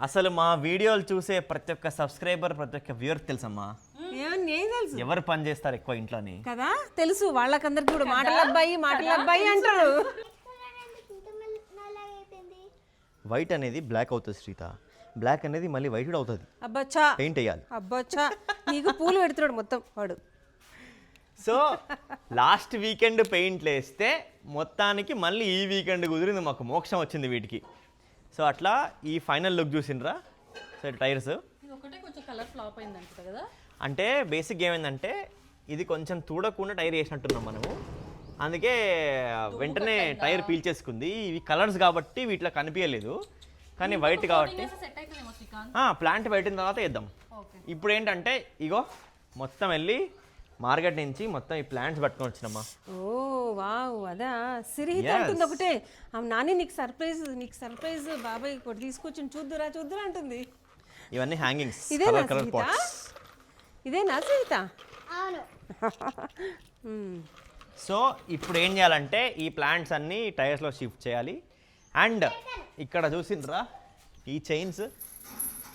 అసలు మా వీడియోలు చూసే ప్రతి ఒక్క సబ్స్క్రైబర్ ప్రతి ఒక్క వ్యూవర్ తెలుసమ్మా తెలుసు ఎవరు పని చేస్తారు ఎక్కువ ఇంట్లోని కదా తెలుసు వాళ్ళకందరికి కూడా మాటల అబ్బాయి అంటారు. వైట్ అనేది బ్లాక్ అవుతుంది శ్రీత, బ్లాక్ అనేది మళ్ళీ వైట్ కూడా అవుతుంది. అబ్బచ్చా పెయింట్ వేయాలి. అబ్బచ్చా నీకు పూలు పెడుతున్నాడు మొత్తం వాడు. సో లాస్ట్ వీకెండ్ పెయింట్లు వేస్తే మొత్తానికి మళ్ళీ ఈ వీకెండ్ కుదిరింది, మాకు మోక్షం వచ్చింది వీటికి. సో అట్లా ఈ ఫైనల్ లుక్ చూసిండ్రా. సో టైర్స్ ఒకటే కొంచెం కలర్ ఫ్లాప్ అయిందంట కదా. అంటే బేసిక్ ఏమైందంటే ఇది కొంచెం తూడకుండా టైర్ వేసినట్టున్నాం మనము, అందుకే వెంటనే టైర్ పీల్చేసుకుంది. ఇవి కలర్స్ కాబట్టి వీటిలో కనిపించలేదు, కానీ వైట్ కాబట్టి ప్లాంట్ పెట్టిన తర్వాత వేద్దాం. ఇప్పుడు ఏంటంటే ఇగో మొత్తం వెళ్ళి మార్కెట్ నుంచి మొత్తం ఈ ప్లాంట్స్ పట్టుకొని వచ్చినమ్మా. ఓ వావ్, అదా సిరిహిత అంటుంది ఒకటే. నాని నీకు సర్ప్రైజ్ బాబాయ్ ఒకటి తీసుకొచ్చి చూద్దురా అంటుంది. ఇవన్నీ హ్యాంగింగ్స్, ఇదేనా కలర్ సీత? పాట్స్. ఇదేనా సీత? సో ఇప్పుడు ఏం చేయాలంటే ఈ ప్లాంట్స్ అన్నీ టైర్స్లో షిఫ్ట్ చేయాలి. అండ్ ఇక్కడ చూసిండ్రా ఈ చైన్స్.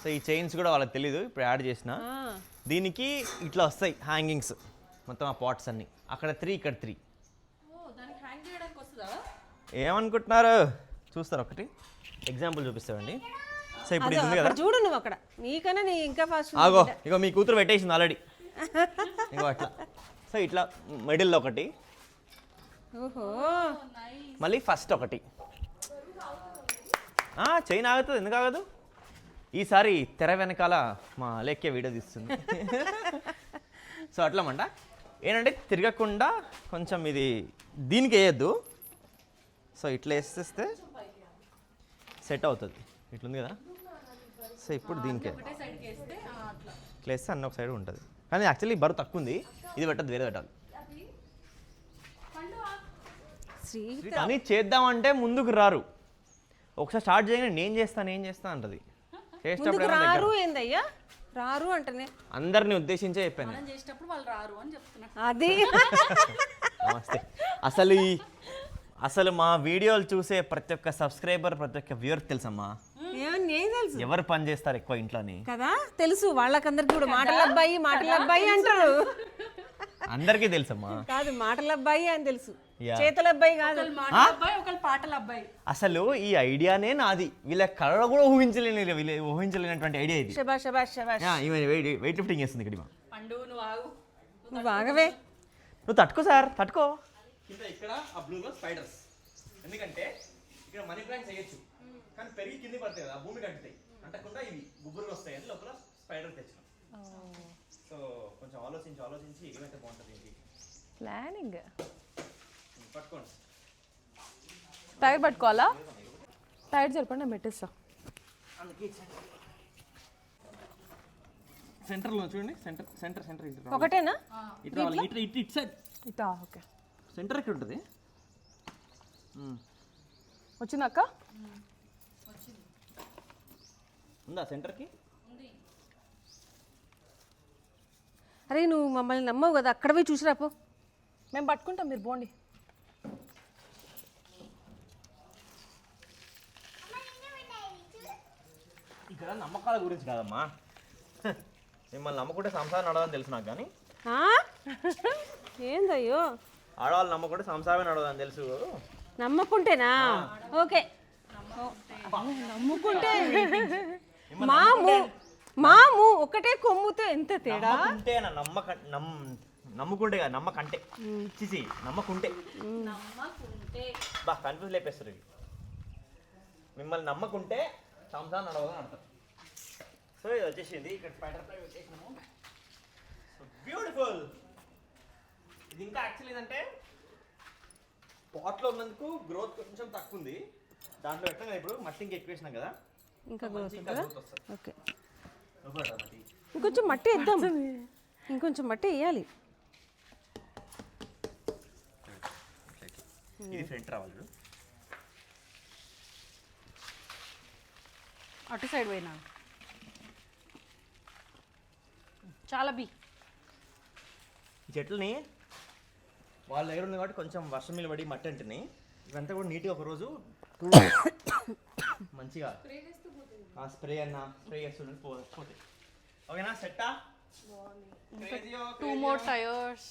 సో ఈ చైన్స్ కూడా వాళ్ళకి తెలీదు, ఇప్పుడు యాడ్ చేసిన. దీనికి ఇట్లా వస్తాయి హ్యాంగింగ్స్ మొత్తం ఆ పాట్స్ అన్నీ. అక్కడ 3 ఇక్కడ 3. ఏమనుకుంటున్నారు చూస్తారు, ఒకటి ఎగ్జాంపుల్ చూపిస్తామండి. సో ఇప్పుడు ఇది ఉంది కదా, చూడు నువ్వు అక్కడ నీకన్నా నీ ఇంకా ఫాస్ట్. ఆగో ఇగో మీ కూతురు పెట్టేసింది ఆల్రెడీ. ఇగో అట్లా. సో ఇట్లా మిడిల్లో ఒకటి, ఓహో మళ్ళీ ఫస్ట్ ఒకటి. చైన్ ఆగుతుంది, ఎందుకు ఆగదు? ఈసారి తెర వెనకాల మా లేఖ్య వీడియో తీస్తుంది. సో అట్లమంట ఏంటంటే తిరగకుండా కొంచెం ఇది దీనికి వేయద్దు. సో ఇట్లా వేసేస్తే సెట్ అవుతుంది. ఇట్లుంది కదా. సో ఇప్పుడు దీనికే ఇట్లా వేస్తే అన్న ఒక సైడ్ ఉంటుంది, కానీ యాక్చువల్లీ బరువు తక్కువ ఉంది. ఇది పెట్టద్దు, వేరే పెట్టాలి. కానీ చేద్దామంటే ముందుకు రారు. ఒకసారి స్టార్ట్ చేయగానే నేను చేస్తా అంటది. రారు ఏందయ్యా, రారు అంటనే అందరిని ఉద్దేశించే చెప్పాను. చేసేటప్పుడు వాళ్ళు రారు అని చెప్తున్నారు. అది నమస్తే. అసలు మా వీడియోలు చూసే ప్రతి ఒక్క సబ్స్క్రైబర్ ప్రతి ఒక్క వ్యూవర్ తెలుసమ్మా తెలుసు ఎవరు పని చేస్తారు ఎక్కువ ఇంట్లోని కదా తెలుసు వాళ్ళకందరికి కూడా మాటల అబ్బాయి అంటారు. అందరికీ తెలుసమ్మా. కాదు మాటల అబ్బాయి అని తెలుసు, చేతుల అబ్బాయి కాదు. పాటల అబ్బాయి. అసలు ఈ ఐడియానే నాది, వీళ్ళ కళ కూడా ఊహించలేనటువంటి ఐడియా ఇది. వెయిట్ లిఫ్టింగ్ చేస్తుంది ఇక్కడ. నువ్వు ఆగవే, నువ్వు తట్టుకో సార్, తట్టుకో. ఇక్కడ ఆ బ్లూలో స్పైడర్స్, ఎందుకంటే ఇక్కడ మనీ ప్లాంట్స్ వేయచ్చు, కానీ పెరిగి కింద పడతాయి కదా, భూమి కంటుతాయి, అంటకుండా ఇవి గుబ్బురులు వస్తాయి అని లోపల స్పైడర్ తెచ్చినాం. సో కొంచెం ఆలోచించి ఏమైతే బాగుంటుంది ప్లానింగ్. పట్టుకోండి, టైర్ పట్టుకోవాలా? టైర్ చెప్పండి, నేను పెట్టేస్తా. సెంటర్లో చూడండి, సెంటర్ ఒకటేనా? ఇటు సైడ్ ఇటా? ఓకే. సెంటర్ ఎక్కడ ఉంటుంది? వచ్చిందక్క? ఉందా సెంటర్కి? అరే నువ్వు మమ్మల్ని నమ్మవు కదా, అక్కడ పోయి చూసిరాపో. మేము పట్టుకుంటాం, మీరు పోండి. ఇక్కడ నమ్మకాల గురించి కాదమ్మా, మిమ్మల్ని నమ్మకుంటే సంసారం నడవదని తెలుసు నాకు. కానీ ఏందయ్యో, ఆడవాళ్ళు నమ్మకుంటే సంసారమే నడవదని తెలుసు. నమ్మకుంటేనా? ఓకే, నమ్ముకుంటే మాము ఒకటే కొమ్ముతో ఎంత తేడా. నమ్ముకుంటే కదా, నమ్మకంటే చిసి నమ్మకుంటే బా కన్ఫ్యూజ్ లేపేస్తారు. మిమ్మల్ని నమ్మకుంటే సంసారం నడవదని అర్థం. సో ఇది వచ్చేసింది, ఇక్కడ స్పైడర్ ఫ్లై వచ్చేసినాము. So beautiful. ఇది ఇంకా యాక్చువల్లీ ఏంటంటే పాట్లో ఉన్నందుకు గ్రోత్ కొంచెం తక్కువ ఉంది. దాంట్లో పెట్టినా ఇప్పుడు మట్టి ఇంకా ఎక్కువ వేసినాం కదా, ఇంకా గ్రోత్ వస్తుంది. ఓకే, ఇంకొంచెం మట్టి వేద్దాం, ఇంకొంచెం మట్టి వేయాలి. ఇది ఫ్రంట్ రావాలి, అటు సైడ్ పోయినా చాలా బి. ఈ చెట్లని వాళ్ళ దగ్గర ఉంది కాబట్టి కొంచెం వర్షం మీద పడి మట్టి అంటున్నాయి. ఇవంతా కూడా నీట్గా ఒకరోజు మంచిగా స్ప్రే అన్న స్ప్రే చేస్తుండే పోతే ఓకేనా సెట్టా టూ మోర్ టైర్స్.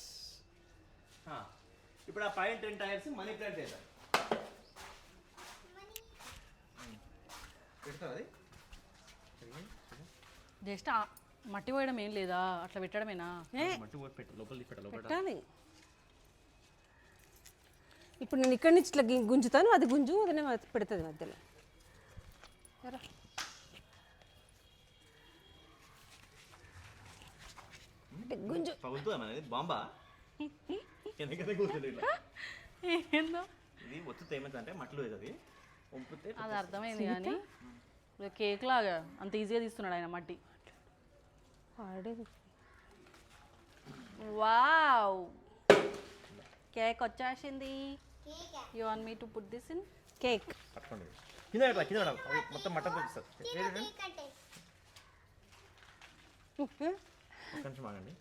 ఇప్పుడు ఆ పైన 10 టైర్స్ మనీ ప్లాంట్ చేద్దాం. పెడతావు అది జస్ట్ మట్టి పోయడం ఏం లేదా, అట్లా పెట్టడమేనా? మట్టి పోసి పెట్టు, లోపల లోపల పెట్టాలి. ఇప్పుడు నేను ఇక్కడి నుంచి ఇట్లా గుంజుతాను, అది గుంజు అదనే పెడుతుంది మధ్యలో. సరే గుంజు పగులుతుందా మనది బాంబా? ఎందుకంటే కూర్చోలేదు ఇట్లా. ఏందో ఇది ఒత్తుతే ఏమైందంటే మట్లు అది వంపితే అది అర్థమైంది, కానీ కేక్ లాగా అంత ఈజీగా తీస్తున్నాడు ఆయన మట్టి. వావ్, కేక్ వచ్చేసింది. You want me to put this in cake. పట్టుకోండి కింద పెట్టాలి, కింద పెట్టాలి. అది మొత్తం మట్టం చూపిస్తుంది. ఒక్క నిమిషం ఆగండి.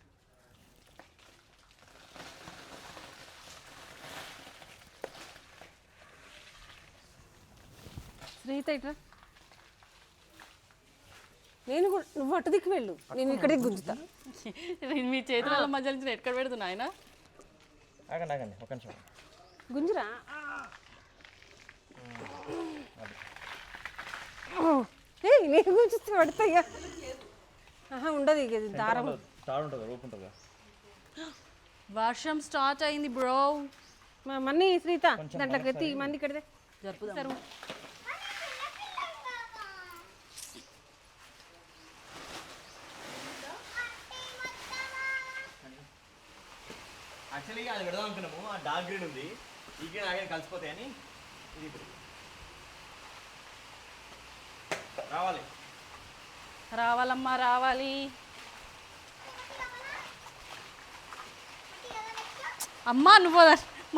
శ్రీత ఇట్రా, నేను కూడా నువ్వు అటు దిక్కు వెళ్ళు, నేను ఇక్కడికి గుంజుతా. మీ చేతుల మధ్య నుంచి ఎక్కడ పెడుతున్నా ఆయన? ఆగండి ఆగండి ఒక్క నిమిషం. గుంజురా. నేను గుంజుస్తే పడతాయ్యా. ఉండదు ఇక దారం. తాడు ఉంటుంది, రూపు ఉంటుంది. వర్షం స్టార్ట్ అయింది బ్రో. మన్ని శ్రీత దాంట్లోకి ఎత్తి మంది ఇక్కడ జరుపుతారు. యాక్చువల్గా అది పెడదాం అనుకున్నాము, ఆ డార్క్ గ్రీన్ ఉంది, ఈ గ్రీన్ ఆగే కలిసిపోతాయని ఇది ఇప్పుడు రావాలి. రావాలమ్మా రావాలి. అమ్మా నువ్వు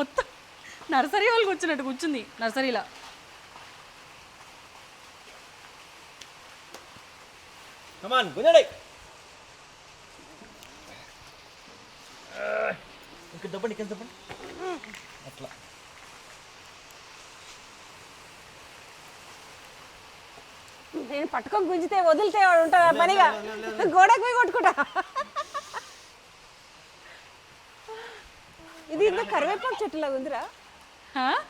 మొత్తం నర్సరీ వాళ్ళు కూర్చున్నట్టు కూర్చుంది నర్సరీలో. కమాన్ గుంజండి. ఇంకా దప్పండి, ఇక్కడ దప్పండి. అట్లా నేను పట్టుకొని గుంజితే వదిలితే వాడు ఉంటా పనిగా గోడకు పోయి కొట్టుకుంటా. ఇది ఇంత కరివేపాకు చెట్టులాగా ఉందిరా.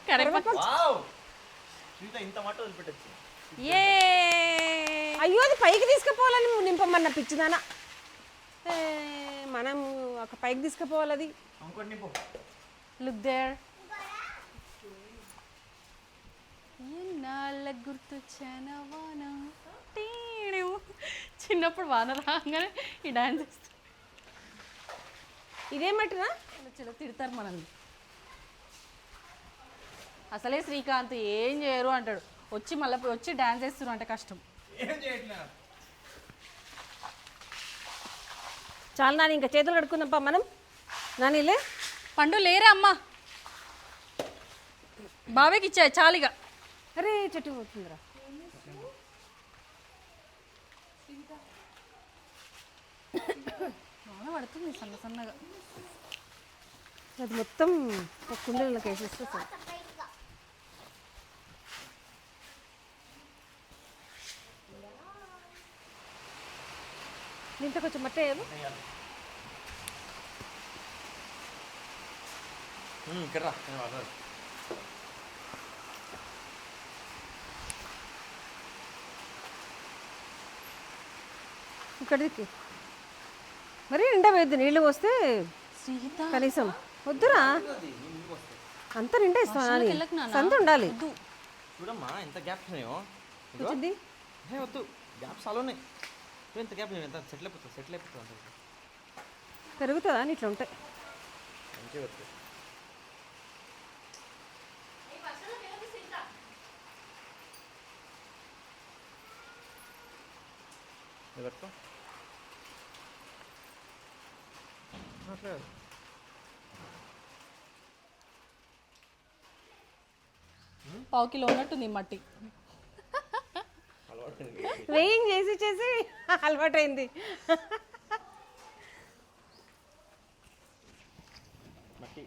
కరివేపాకు. ఇంత మాట వదిలిపెట్టచ్చు. ఏ అయ్యో అది పైకి తీసుకుపోవాలని నింపమన్న పిచ్చిదానా. మనం ఒక పైకి తీసుకుపోవాలి అది. Look there. ఎన్నాళ్ళ గుర్తొచ్చానా వాన. చిన్నప్పుడు వాన రాగానే ఈ డాన్స్ చేస్తా. ఇదేమట్రా చిన్న తిడతారు మనల్ని. అసలే శ్రీకాంత్ ఏం చేయరు అంటాడు, వచ్చి మళ్ళీ వచ్చి డాన్స్ చేస్తున్నారు అంటే కష్టం. చాలా నాని ఇంకా చేతులు కడుక్కుందాంపా మనం. నానిలే పండు లేరా అమ్మా, బాబాయ్కి ఇచ్చాయి చాలిగా. అరే చెట్టు పోతుందిరా. వాన పడుతుంది సన్న సన్నగా. అది మొత్తం కుండీలకు వేసేస్తే సార్. దీంట్లో కొంచెం మట్టి వేయాలి. ఇక్కడ ఇక్కడికి మరి నిండా వేద్దు, నీళ్ళు పోస్తే సీత కనీసం. వద్దురా అంత నిండా ఇస్తాను, వెళ్ళకు నాన్న. సంత ఉండాలి. చూడమ్మా ఎంత గ్యాప్స్ ఉన్నాయో. వచ్చింది వద్దు, గ్యాప్స్ చాలా ఉన్నాయి. ఎంత గ్యాప్ ఎంత సెటిల్ అయిపోతుంది, సెటిల్ అయిపోతుంది. పెరుగుతుందా అని ఇట్లా ఉంటాయి. మంచిగా వస్తుంది. పట్టుకో అట్లా పావు కిలో ఉన్నట్టుంది ఈ మట్టి. వెయింగ్ చేసి చేసి అలవాటైంది. మట్టి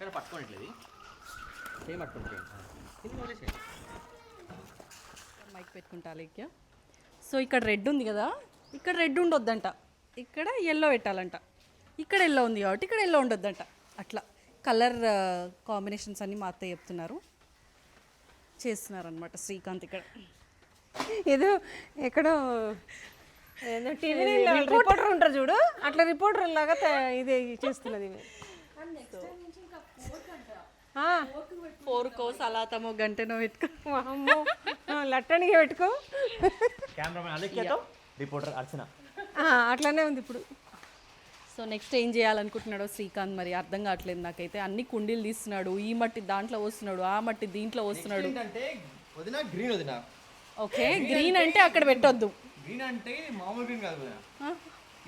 కానీ పట్టుకోవట్లేదు చేయి పట్టుకుంటే మైక్ పెట్టుకుంటా లేక్య. సో ఇక్కడ రెడ్ ఉంది కదా, ఇక్కడ రెడ్ ఉండొద్దంట, ఇక్కడ ఎల్లో పెట్టాలంట. ఇక్కడ ఎల్లో ఉంది కాబట్టి ఇక్కడ ఎల్లో ఉండొద్దంట. అట్లా కలర్ కాంబినేషన్స్ అన్నీ మా అత్తయ్య చెప్తున్నారు, చేస్తున్నారు అనమాట శ్రీకాంత్ ఇక్కడ. ఏదో ఎక్కడో టీవీ రిపోర్టర్ ఉంటారు చూడు, అట్లా రిపోర్టర్ లాగా ఇది చేస్తున్నది. 4 సలాతమో గంటనో పెట్టుకో, అమ్మో లట్టనిగా పెట్టుకో. కెమెరామెన్ అలెక్యతో రిపోర్టర్ అర్చన. అట్లానే ఉంది ఇప్పుడు. సో నెక్స్ట్ ఏం చేయాలనుకుంటున్నాడో శ్రీకాంత్ మరి అర్థం కావట్లేదు నాకైతే. అన్ని కుండీలు తీస్తున్నాడు, ఈ మట్టి దాంట్లో వస్తున్నాడు, ఆ మట్టి దీంట్లో వస్తున్నాడు. అంటే వదినా గ్రీన్ వదినా. ఓకే, గ్రీన్ అంటే అక్కడ పెట్టొద్దు. గ్రీన్ అంటే మామూలు గ్రీన్ కాదు వదినా,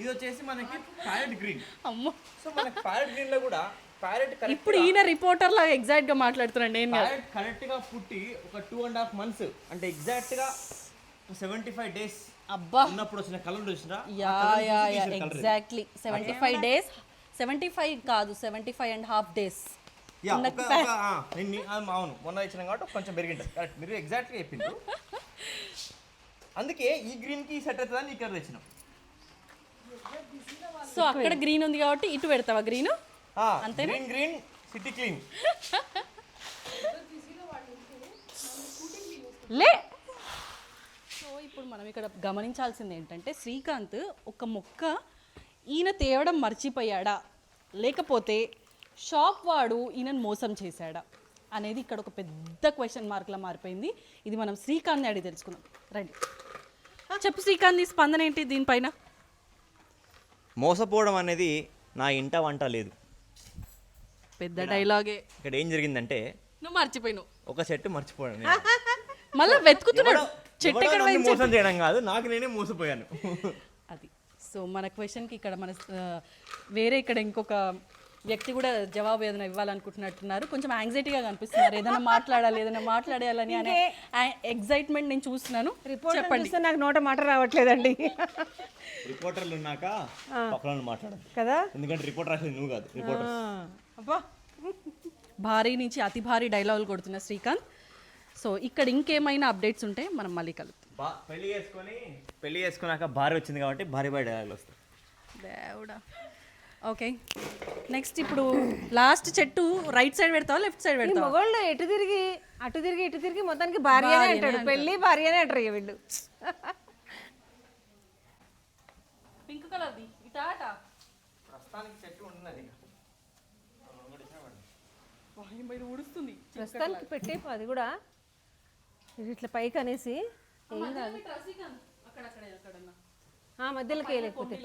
ఇది వచ్చేసి మనకి ప్యారెట్ గ్రీన్. అమ్మో, సో మనకి ప్యారెట్ గ్రీన్ లో కూడా ప్యారెట్ ఇప్పుడు ఈయన రిపోర్టర్ లాగా ఎగ్జాక్ట్ గా మాట్లాడుతున్నాడు. నేను ప్యారెట్ కరెక్ట్ గా పుట్టి ఒక 2.5 months అంటే ఎగ్జాక్ట్ గా 75 days అబ్బా ఉన్నప్పుడు వచ్చిన కలర్ చూసినా. యా ఎగ్జాక్ట్లీ 75 days, 75 కాదు 75.5 days. అవును, మొన్న ఇచ్చినాం కాబట్టి కొంచెం పెరిగింటుంది. కరెక్ట్, మీరు ఎగ్జాక్ట్గా చెప్పిండ్రు. అందుకే ఈ గ్రీన్ కి సెట్ అవుతుందని ఈ కలర్ తెచ్చినాం. సో అక్కడ గ్రీన్ ఉంది కాబట్టి ఇటు పెడతావా గ్రీన్? అంతే, గ్రీన్ గ్రీన్ సిటీ క్లీన్ లే. సో ఇప్పుడు మనం ఇక్కడ గమనించాల్సింది ఏంటంటే శ్రీకాంత్ ఒక మొక్క ఈయన తేవడం మర్చిపోయాడా, లేకపోతే షాప్ వాడు ఈయనను మోసం చేశాడా అనేది ఇక్కడ ఒక పెద్ద క్వశ్చన్ మార్క్లా మారిపోయింది. ఇది మనం శ్రీకాంత్ని అడిగి తెలుసుకుందాం. రండి, చెప్పు శ్రీకాంత్, నీ స్పందన ఏంటి దీనిపైన? మోసపోవడం అనేది నా ఇంట వంట లేదు. పెద్ద డైలాగే. ఇక్కడ ఏం జరిగిందంటే నువ్వు మర్చిపోయినావు, ఒక సెట్ మర్చిపోయాను. మళ్ళీ వెతుకుతున్నాడు చెట్టు ఎక్కడ మోసం చేయడం కాదు, నాకు నేనే మోసపోయాను. అది. సో మన క్వశ్చన్కి ఇక్కడ మన వేరే ఇక్కడ ఇంకొక వ్యక్తి కూడా జవాబు ఏదైనా ఇవ్వాలనుకుంటున్నట్టున్నారు. కొంచెం యాంగ్జైటీగా కనిపిస్తున్నారు, ఏదైనా మాట్లాడాలని అనే ఎగ్జైట్మెంట్ నేను చూస్తున్నాను. చెప్పండి, నాకు నోట మాట రావట్లేదండి. రిపోర్టర్లు ఉన్నాక పక్కన మాట్లాడాలి కదా, ఎందుకంటే రిపోర్టర్ రాసేది నువ్వు కాదు, రిపోర్టర్. అబ్బా, భారీ నుంచి అతి భారీ డైలాగులు కొడుతున్న శ్రీకాంత్. సో ఇక్కడ ఇంకేమైనా అప్డేట్స్ ఉంటే మనం మళ్ళీ కలుద్దాం. పెళ్లి చేసుకున్నాక భార్య వచ్చింది కాబట్టి భారీ డైలాగులు వస్తాయి. దేవుడా. ఓకే, నెక్స్ట్ ఇప్పుడు లాస్ట్ చెట్టు రైట్ సైడ్ పెడతావా లెఫ్ట్ సైడ్ పెడతావా? మొగోళ్ళు అటు తిరిగి ఇటు తిరిగి మొత్తానికి భార్యనే అంటాడు, పెళ్ళి భార్యనే అంటారు ఇక వీళ్ళు. పింక్ కలర్ది ఇటాటా ప్రస్తుతానికి చెట్టు ఉన్నది, ఊడుస్తుంది. ప్రస్తుతానికి పెట్టే అది కూడా ఇట్లా పైకి అనేసి ఏం కాదు, మధ్యలోకి వేయలేకపోతే.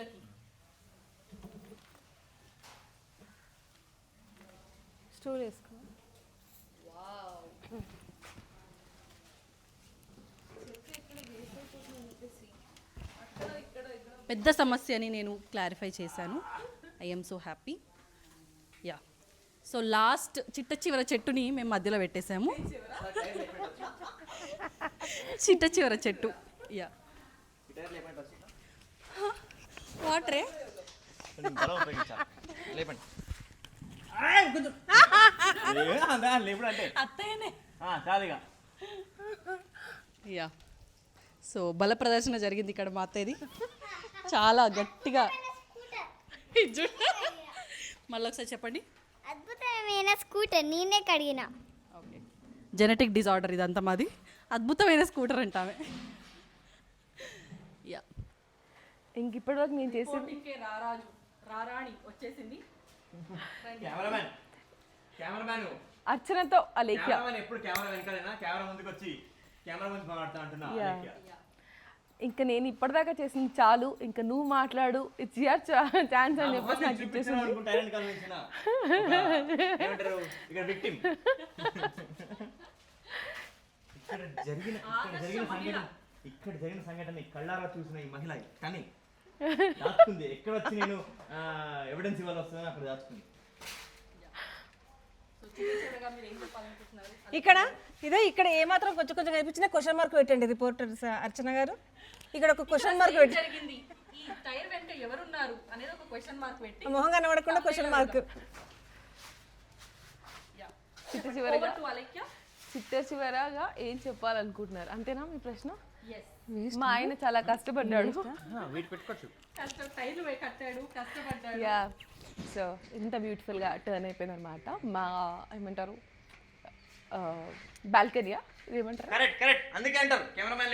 స్టూల్ వేసుకో. పెద్ద సమస్యని నేను క్లారిఫై చేశాను. I'm so happy. Yeah, so last చిట్ట చివర చెట్టుని మేము మధ్యలో పెట్టేశాము. చిట్ట చివర చెట్టు. యా, వాటరే. అత్తయ్యనే. యా, సో బల ప్రదర్శన జరిగింది ఇక్కడ మా అత్తయ్యది. చాలా గట్టిగా. మళ్ళీ ఒకసారి చెప్పండి. అద్భుతమైన స్కూటర్ నేనే కడిగిన. ఓకే, జెనెటిక్ డిజార్డర్ ఇదంతా మాది. అద్భుతమైన స్కూటర్ అంటామే. యా, ఇంక ఇప్పటివరకు నేను చేసింది రారాణి వచ్చేసింది. కెమెరామ్యాన్ అర్చనతో అలేఖ్య. ఎప్పుడు కెమెరా వెనకాలేనా, కెమెరా ముందుకు వచ్చి కెమెరా ముందు మాట్లాడుతా అంటున్నా. ఇంకా నేను ఇప్పటిదాకా చేసింది చాలు, ఇంకా నువ్వు మాట్లాడు, ఇట్స్ యువర్ ఛాన్స్ అని చెప్పేసి నాకు ఇచ్చేసింది. ఇక్కడ జరిగిన సంఘటన కళ్ళారా చూసిన ఈ మహిళ కానీ దాచుకుంది. ఎక్కడ వచ్చి నేను ఎవిడెన్స్ ఇవ్వాలి వస్తుందని అక్కడ దాచుకుంది. ఇక్కడ ఏమాత్రం కొంచెం కొంచెం కనిపించినా క్వశ్చన్ మార్క్ పెట్టండి రిపోర్టర్ అర్చన గారు. ఇక్కడ ఒక క్వశ్చన్ మార్క్ జరిగింది. ఈ టైర్ వెనక ఎవరు ఉన్నారు అనేది ఒక క్వశ్చన్ మార్క్ పెట్టి మొహం కనబడకుండా క్వశ్చన్ మార్క్. చిట్ట చివరగా ఏం చెప్పాలనుకుంటున్నారు అంతేనా మీ ప్రశ్న? మా ఆయన చాలా కష్టపడ్డాడు. యా, సో ఇంత బ్యూటిఫుల్గా టర్న్ అయిపోయింది అనమాట. మా ఏమంటారు బాల్కనీయా ఏమంటారు? కరెక్ట్ అందుకే అంటారు కెమెరామెన్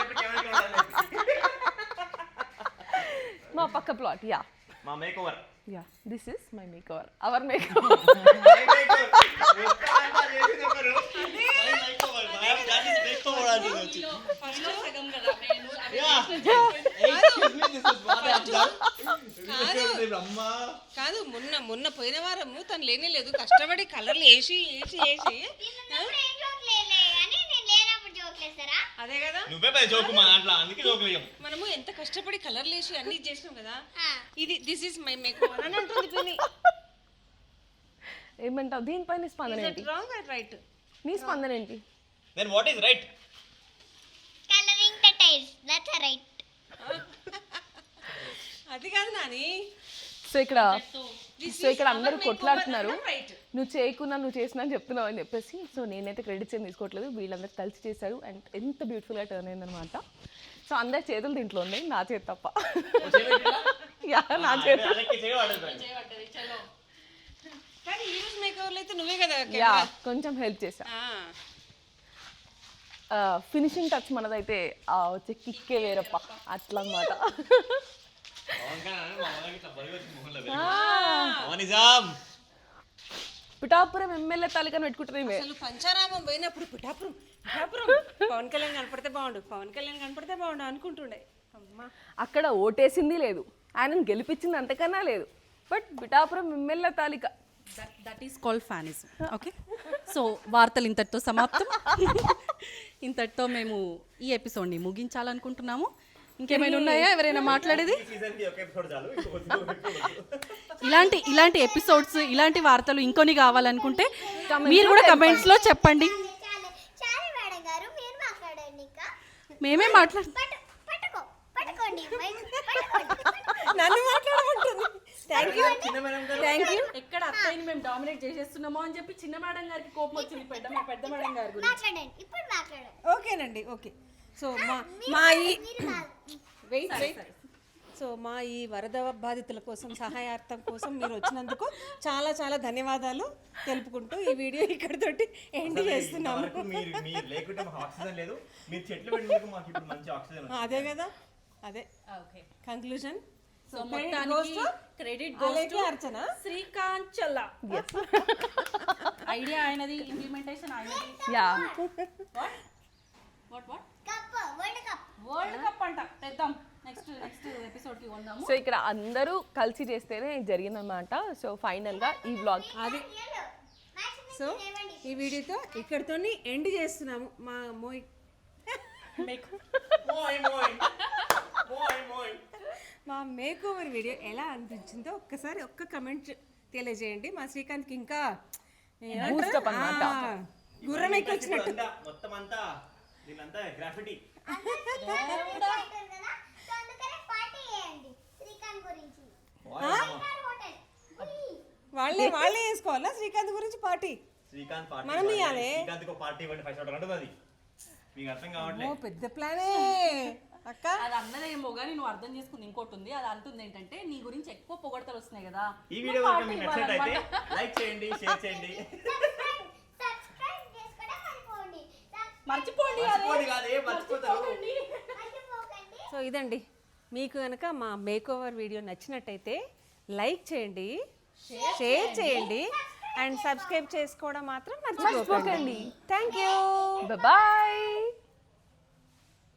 మా పక్క ప్లాట్. యా, మా makeover yeah, this is my makeover, our makeover. కాదు, మొన్న పోయిన వారము తను లేనే లేదు, కష్టపడి కలర్లు వేసి అదే కదా మనము ఎంత కష్టపడి కలర్లు వేసి అన్ని చేసినాం కదా. ఇది దిస్ ఇస్ మై మేకప్ అని అంటుంది పిన్ని. ఏమంటావు దీనిపైన స్పందన ఏంటి? Wrong or right? నీ స్పందన ఏంటి? Then what is right? Colouring the tiles, that's right. అది కాదు నాని. సో ఇక్కడ అందరూ కొట్లాడుతున్నారు, నువ్వు చేయకున్నా నువ్వు చేసినా అని చెప్తున్నావు అని చెప్పేసి. సో నేనైతే క్రెడిట్స్ ఏం తీసుకోవట్లేదు, వీళ్ళందరూ కలిసి చేశారు అండ్ ఎంత బ్యూటిఫుల్గా టర్న్ అయిందనమాట. సో అందరి చేతులు దీంట్లో ఉన్నాయి, నా చేతి తప్ప. యా, నా చేతి. నువ్వే కదా యా, కొంచెం హెల్ప్ చేశా. ఫినిషింగ్ టచ్ మనదైతే వచ్చే కిక్కే వేరప్ప, అట్లా అన్నమాట. పిఠాపురం ఎమ్మెల్యే తాలూకాని పెట్టుకుంటున్నాయి. అసలు పంచారామం పోయినప్పుడు పిఠాపురం పవన్ కళ్యాణ్ కనపడితే బాగుండు అనుకుంటుండే. అమ్మా, అక్కడ ఓటేసింది లేదు, ఆయనను గెలిపించింది అంతకన్నా లేదు, బట్ పిఠాపురం ఎమ్మెల్యే తాలిక. That is called fanism. Okay, so వార్తలు ఇంతటితో సమాప్తం. ఇంతటితో మేము ఈ ఎపిసోడ్ని ముగించాలనుకుంటున్నాము. ఇంకేమైనా ఉన్నాయా ఎవరైనా మాట్లాడేది? ఇలాంటి ఎపిసోడ్స్, ఇలాంటి వార్తలు ఇంకొని కావాలనుకుంటే మీరు కూడా కమెంట్స్ లో చెప్పండి. మేమే నన్ను మాట్లాడమంటుంది. Thank you. ఎక్కడ అత్తయ్యని మేము డామినేట్ చేసేస్తున్నామో అని చెప్పి చిన్న మేడం గారికి కోపం వచ్చింది పెద్ద మేడం గారి గురించి. ఓకేనండి, ఓకే. సో మా ఈ సో మా ఈ వరద బాధితుల కోసం సహాయార్థం కోసం మీరు వచ్చినందుకు చాలా చాలా ధన్యవాదాలు తెలుపుకుంటూ ఈ వీడియో ఇక్కడితోటి ఎండ్ చేస్తున్నాము. అదే కదా, అదే కంక్లూజన్. సో మొత్తానికి credit goes to Archana, Srikanth Challa. Idea ఆయనది, ఇంప్లిమెంటేషన్ ఆయనది. యా, వాట్ వరల్డ్ కప్ అంట తెద్దాం. నెక్స్ట్ ఎపిసోడ్ కి కొందాము. సో ఇక్కడ అందరూ కలిసి చేస్తేనే జరిగిందన్నమాట. సో ఫైనల్ గా ఈ వ్లాగ్ అది. సో ఈ వీడియోతో ఇక్కడితో ఎండ్ చేస్తున్నాము. మా మేకోవర్ వీడియో ఎలా అనిపించిందో ఒక్కసారి ఒక్క కమెంట్ తెలియజేయండి. మా శ్రీకాంత్కి ఇంకా గుర్రం ఎక్కి వచ్చినట్టు. మొత్తం అంతా దీనంతా గ్రాఫిటీ. వాళ్ళే వేసుకోవాలా శ్రీకాంత్ గురించి పార్టీ? శ్రీకాంత్ పార్టీ మనం ఇవ్వాలి. శ్రీకాంత్ కో పార్టీ ఇవ్వండి 5 షాట్ అంటది. అది మీకు అర్థం కావట్లేదు. ఓ పెద్ద ప్లానే అక్క. అది అన్నదేమో కానీ నువ్వు అర్థం చేసుకుని ఇంకోటి ఉంది. అది అంటుంది ఏంటంటే నీ గురించి ఎక్కువ పొగడతలు వస్తున్నాయి కదా. ఈ వీడియో కనుక మీకు నచ్చినట్లయితే లైక్ చేయండి, షేర్ చేయండి, మర్చిపోండి. సో ఇదండి, మీకు కనుక మా మేకోవర్ వీడియో నచ్చినట్టయితే లైక్ చేయండి, షేర్ చేయండి అండ్ సబ్స్క్రైబ్ చేసుకోవడం మాత్రం మర్చిపోకండి. Thank you, bye.